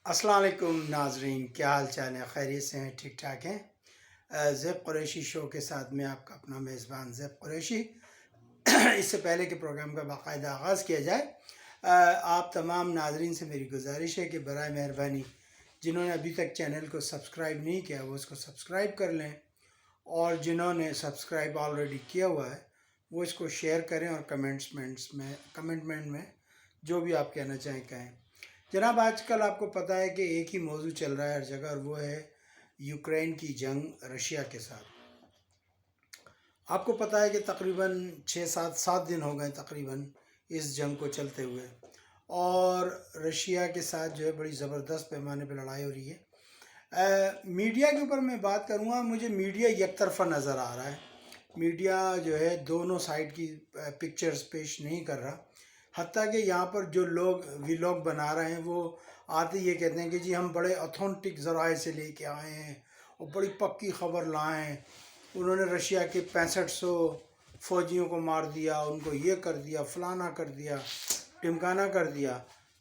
अस्सलाम वालेकुम नाजरीन, क्या हाल चाल है? खैरियत से हैं? ठीक ठाक हैं? ज़ैब कुरैशी शो के साथ में आपका अपना मेज़बान ज़ैब कुरैशी। इससे पहले कि प्रोग्राम का बाकायदा आगाज़ किया जाए, आप तमाम नाजरीन से मेरी गुजारिश है कि बराए मेहरबानी जिन्होंने अभी तक चैनल को सब्सक्राइब नहीं किया वो इसको सब्सक्राइब कर लें, और जिन्होंने सब्सक्राइब ऑलरेडी किया हुआ है वो इसको शेयर करें और कमेंटमेंट में जो भी आप कहना चाहें कहें। जनाब, आजकल आपको पता है कि एक ही मौजू चल रहा है हर जगह, और वो है यूक्रेन की जंग रशिया के साथ। आपको पता है कि तकरीबन 6-7 दिन हो गए तकरीबन इस जंग को चलते हुए, और रशिया के साथ जो है बड़ी ज़बरदस्त पैमाने पर लड़ाई हो रही है। मीडिया के ऊपर मैं बात करूँगा, मुझे मीडिया एक तरफ़ा नज़र आ रहा है। मीडिया जो है दोनों साइड की पिक्चर्स पेश नहीं कर रहा। हत्ता कि यहाँ पर जो लोग वीलॉग बना रहे हैं वो आते ये कहते हैं कि जी हम बड़े ऑथेंटिक ज़राए से लेके आए हैं और बड़ी पक्की ख़बर लाए हैं, उन्होंने रशिया के 6500 फ़ौजियों को मार दिया, उनको ये कर दिया, फलाना कर दिया, टिमकाना कर दिया।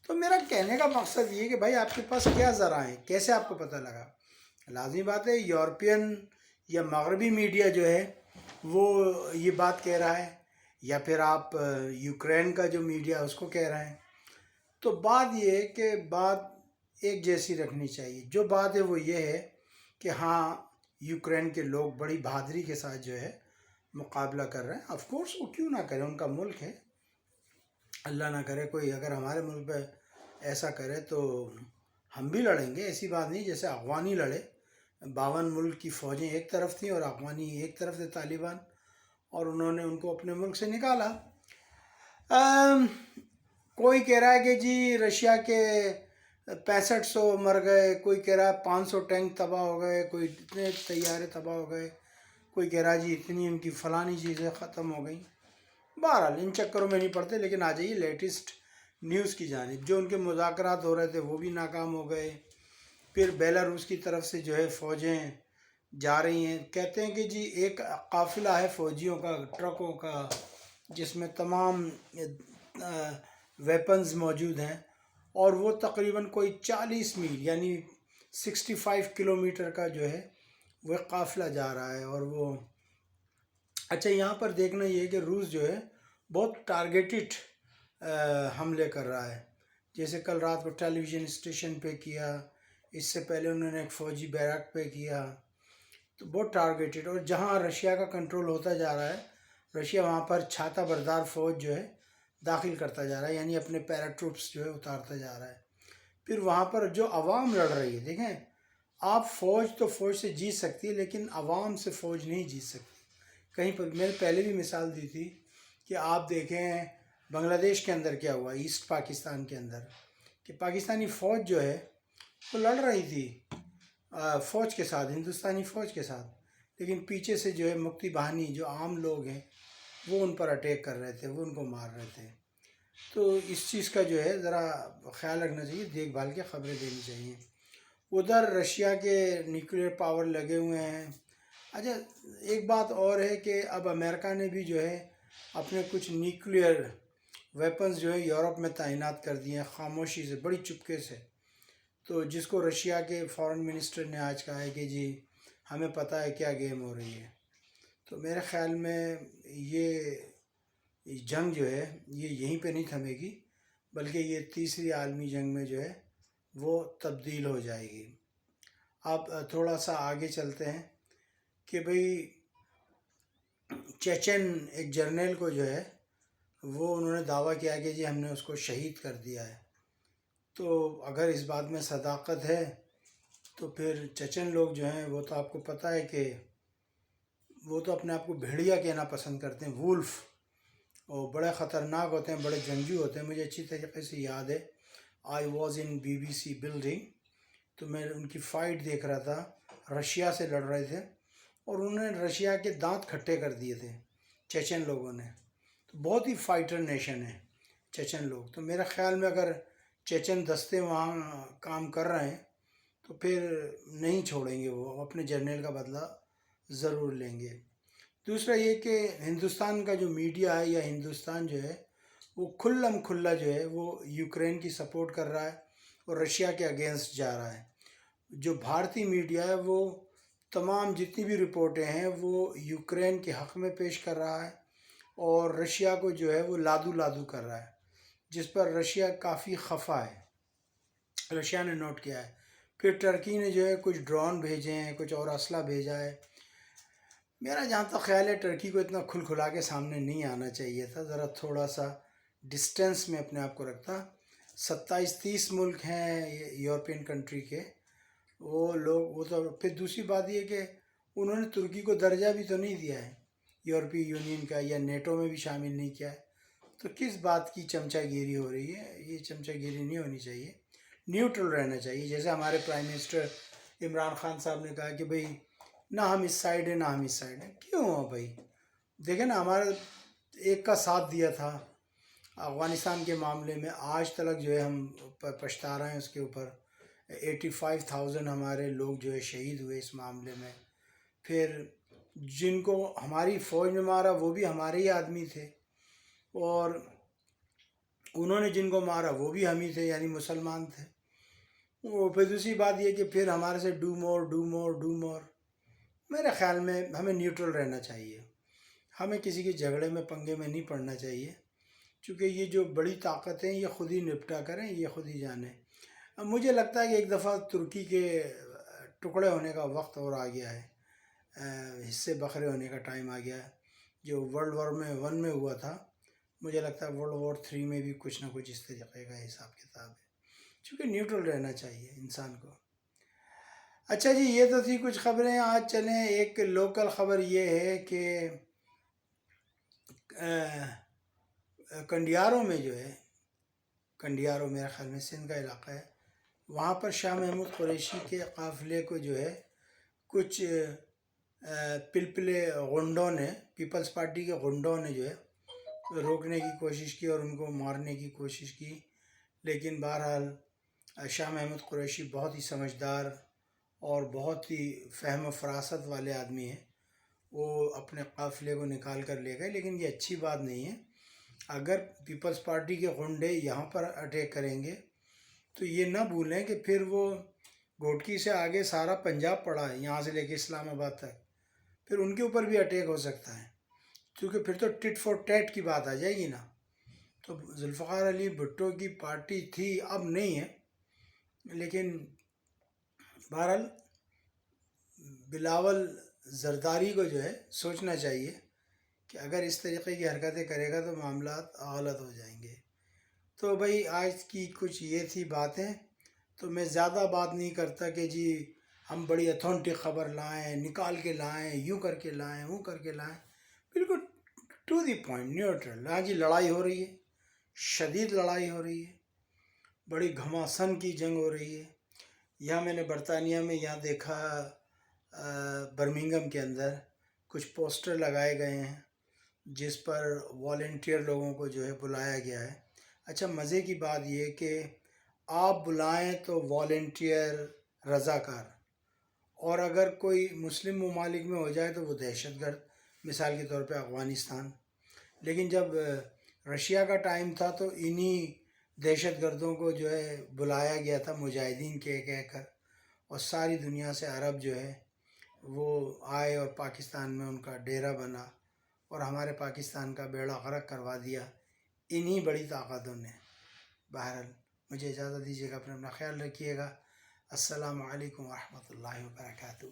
तो मेरा कहने का मकसद ये कि भाई आपके पास क्या ज़राए हैं, कैसे आपको पता लगा? लाज़मी बात है यूरोपियन या मगरबी मीडिया जो है वो ये बात कह रहा है, या फिर आप यूक्रेन का जो मीडिया उसको कह रहे हैं। तो बात ये है कि बात एक जैसी रखनी चाहिए। जो बात है वो ये है कि हाँ, यूक्रेन के लोग बड़ी बहादुरी के साथ जो है मुकाबला कर रहे हैं। ऑफ कोर्स वो क्यों ना करें, उनका मुल्क है। अल्लाह ना करे कोई अगर हमारे मुल्क पे ऐसा करे तो हम भी लड़ेंगे। ऐसी बात नहीं जैसे अफ़गानी लड़े, 52 मुल्क की फ़ौजें एक तरफ थी और अफ़गानी एक तरफ थे तालिबान, और उन्होंने उनको अपने मुल्क से निकाला। कोई कह रहा है कि जी रशिया के 6500 मर गए, कोई कह रहा है 500 टैंक तबाह हो गए, कोई इतने तैयारे तबाह हो गए, कोई कह रहा है जी इतनी उनकी फ़लानी चीज़ें ख़त्म हो गई। बहरहाल इन चक्करों में नहीं पड़ते, लेकिन आ जाइए लेटेस्ट न्यूज़ की जानिब। जो उनके मुज़ाकरात हो रहे थे वो भी नाकाम हो गए। फिर बेलारूस की तरफ से जो है फ़ौजें जा रही हैं, कहते हैं कि जी एक काफ़िला है फ़ौजियों का, ट्रकों का, जिसमें तमाम वेपन्स मौजूद हैं, और वो तकरीबन कोई 40 मील यानी 65 किलोमीटर का जो है वह काफ़िला जा रहा है। और वो अच्छा, यहाँ पर देखना ये है कि रूस जो है बहुत टारगेटेड हमले कर रहा है। जैसे कल रात को टेलीविज़न स्टेशन पे किया, इससे पहले उन्होंने एक फ़ौजी बैरक पे किया, तो बहुत टारगेटेड। और जहाँ रशिया का कंट्रोल होता जा रहा है, रशिया वहाँ पर छाता बरदार फ़ौज जो है दाखिल करता जा रहा है, यानी अपने पैराट्रूप्स जो है उतारता जा रहा है। फिर वहाँ पर जो आवाम लड़ रही है, देखें आप, फ़ौज तो फ़ौज से जीत सकती है लेकिन आवाम से फ़ौज नहीं जीत सकती। कहीं पर मैंने पहले भी मिसाल दी थी कि आप देखें बांग्लादेश के अंदर क्या हुआ, ईस्ट पाकिस्तान के अंदर, कि पाकिस्तानी फ़ौज जो है वो लड़ रही थी फ़ौज के साथ, हिंदुस्तानी फ़ौज के साथ, लेकिन पीछे से जो है मुक्ति बाहिनी जो आम लोग हैं वो उन पर अटैक कर रहे थे, वो उनको मार रहे थे। तो इस चीज़ का जो है ज़रा ख्याल रखना चाहिए, देखभाल के ख़बरें देनी चाहिए। उधर रशिया के न्यूक्लियर पावर लगे हुए हैं। अच्छा, एक बात और है कि अब अमेरिका ने भी जो है अपने कुछ न्यूक्लियर वेपन्स जो है यूरोप में तैनात कर दिए हैं, खामोशी से, बड़ी चुपके से। तो जिसको रशिया के फॉरेन मिनिस्टर ने आज कहा है कि जी हमें पता है क्या गेम हो रही है। तो मेरे ख़्याल में ये जंग जो है ये यहीं पे नहीं थमेगी, बल्कि ये तीसरी आलमी जंग में जो है वो तब्दील हो जाएगी। आप थोड़ा सा आगे चलते हैं कि भाई चेचन एक जर्नल को जो है वो उन्होंने दावा किया कि जी हमने उसको शहीद कर दिया है। तो अगर इस बात में सदाकत है तो फिर चेचन लोग जो हैं वो तो आपको पता है कि वो तो अपने आप को भेड़िया कहना पसंद करते हैं, वुल्फ, और बड़े ख़तरनाक होते हैं, बड़े जंगजू होते हैं। मुझे अच्छी तरीके से याद है, I was in BBC building, तो मैं उनकी फ़ाइट देख रहा था, रशिया से लड़ रहे थे और उन्होंने रशिया के दांत खट्टे कर दिए थे चेचन लोगों ने। तो बहुत ही फाइटर नेशन है चेचन लोग। तो मेरे ख़्याल में अगर चेचन दस्ते वहाँ काम कर रहे हैं तो फिर नहीं छोड़ेंगे, वो अपने जर्नल का बदला ज़रूर लेंगे। दूसरा ये कि हिंदुस्तान का जो मीडिया है या हिंदुस्तान जो है वो खुल्लम खुल्ला जो है वो यूक्रेन की सपोर्ट कर रहा है, اور رشیا کے اگینسٹ جا رہا ہے. جو بھارتی میڈیا ہے وہ تمام جتنی بھی رپورٹیں ہیں وہ یوکرین کے حق میں پیش کر رہا ہے اور رشیا کو جو ہے وہ لادو لادو کر رہا ہے، جس پر رشیا کافی خفا ہے. رشیا نے نوٹ کیا ہے. پھر ٹرکی نے جو ہے کچھ ڈرون بھیجے ہیں، کچھ اور اسلحہ بھیجا ہے. میرا جہاں تک خیال ہے ٹرکی کو اتنا کھل کھلا کے سامنے نہیں آنا چاہیے تھا، ذرا تھوڑا سا ڈسٹینس میں اپنے آپ کو رکھتا. 27-30 ملک ہیں یورپین کنٹری کے، وہ لوگ وہ تو پھر دوسری بات یہ کہ انہوں نے ترکی کو درجہ بھی تو نہیں دیا ہے یورپی یونین کا یا نیٹو میں بھی شامل نہیں کیا ہے. تو کس بات کی چمچہ گیری ہو رہی ہے؟ یہ چمچہ گیری نہیں ہونی چاہیے، نیوٹرل رہنا چاہیے. جیسے ہمارے پرائم منسٹر عمران خان صاحب نے کہا کہ بھئی نہ ہم اس سائڈ ہیں نہ ہم اس سائڈ ہیں. کیوں ہو بھائی؟ دیکھیں نا، ہمارا ایک کا ساتھ دیا تھا افغانستان کے معاملے میں، آج تک جو ہے ہم پچھتا رہے ہیں اس کے اوپر. 85,000 ہمارے لوگ جو ہے شہید ہوئے اس معاملے میں. پھر جن کو ہماری فوج نے مارا وہ بھی ہمارے ہی آدمی تھے، اور انہوں نے جن کو مارا وہ بھی ہم ہی تھے، یعنی مسلمان تھے. وہ پھر دوسری بات یہ کہ پھر ہمارے سے do more do more do more. میرے خیال میں ہمیں نیوٹرل رہنا چاہیے، ہمیں کسی کے جھگڑے میں پنگے میں نہیں پڑنا چاہیے، چونکہ یہ جو بڑی طاقتیں یہ خود ہی نپٹا کریں، یہ خود ہی جانیں. مجھے لگتا ہے کہ ایک دفعہ ترکی کے ٹکڑے ہونے کا وقت اور آ گیا ہے، حصے بکھرے ہونے کا ٹائم آ گیا ہے. جو ورلڈ وار میں 1 میں ہوا تھا، مجھے لگتا ہے ورلڈ وار 3 میں بھی کچھ نہ کچھ اس طریقے کا حساب کتاب ہے، چونکہ نیوٹرل رہنا چاہیے انسان کو. اچھا جی، یہ تو تھی کچھ خبریں. آج چلیں ایک لوکل خبر یہ ہے کہ کنڈیاروں میں جو ہے، کنڈیاروں میرے خیال میں سندھ کا علاقہ ہے، وہاں پر شاہ محمود قریشی کے قافلے کو جو ہے کچھ پلپلے غنڈوں نے، پیپلز پارٹی کے غنڈوں نے جو ہے روکنے کی کوشش کی اور ان کو مارنے کی کوشش کی. لیکن بہرحال شاہ محمود قریشی بہت ہی سمجھدار اور بہت ہی فہم و فراست والے آدمی ہیں، وہ اپنے قافلے کو نکال کر لے گئے. لیکن یہ اچھی بات نہیں ہے. اگر پیپلز پارٹی کے غنڈے یہاں پر اٹیک کریں گے تو یہ نہ بھولیں کہ پھر وہ گھوٹکی سے آگے سارا پنجاب پڑا ہے، یہاں سے لے کے اسلام آباد تک، پھر ان کے اوپر بھی اٹیک ہو سکتا ہے، کیونکہ پھر تو ٹٹ فور ٹیٹ کی بات آ جائے گی نا. تو ذوالفقار علی بھٹو کی پارٹی تھی، اب نہیں ہے، لیکن بہرحال بلاول زرداری کو جو ہے سوچنا چاہیے کہ اگر اس طریقے کی حرکتیں کرے گا تو معاملات غلط ہو جائیں گے. تو بھائی آج کی کچھ یہ تھی باتیں. تو میں زیادہ بات نہیں کرتا کہ جی ہم بڑی اتھینٹک خبر لائیں، نکال کے لائیں، یوں کر کے لائیں، وہ کر کے لائیں. بالکل ٹو دی پوائنٹ، نیوٹرل. ہاں جی، لڑائی ہو رہی ہے، شدید لڑائی ہو رہی ہے، بڑی گھماسن کی جنگ ہو رہی ہے. یہاں میں نے برطانیہ میں یہاں دیکھا، برمنگم کے اندر کچھ پوسٹر لگائے گئے ہیں جس پر والنٹیئر لوگوں کو جو ہے بلایا گیا ہے. اچھا، مزے کی بات یہ کہ آپ بلائیں تو والنٹیئر رضاکار، اور اگر کوئی مسلم ممالک میں ہو جائے تو وہ دہشت گرد، مثال کے طور پہ افغانستان. لیکن جب رشیا کا ٹائم تھا تو انہی دہشت گردوں کو جو ہے بلایا گیا تھا مجاہدین کہہ کر، اور ساری دنیا سے عرب جو ہے وہ آئے اور پاکستان میں ان کا ڈیرہ بنا اور ہمارے پاکستان کا بیڑا غرق کروا دیا انہی بڑی طاقتوں نے. بہرحال مجھے اجازت دیجیے گا، اپنا خیال رکھیے گا. السلام علیکم ورحمۃ اللہ وبرکاتہ.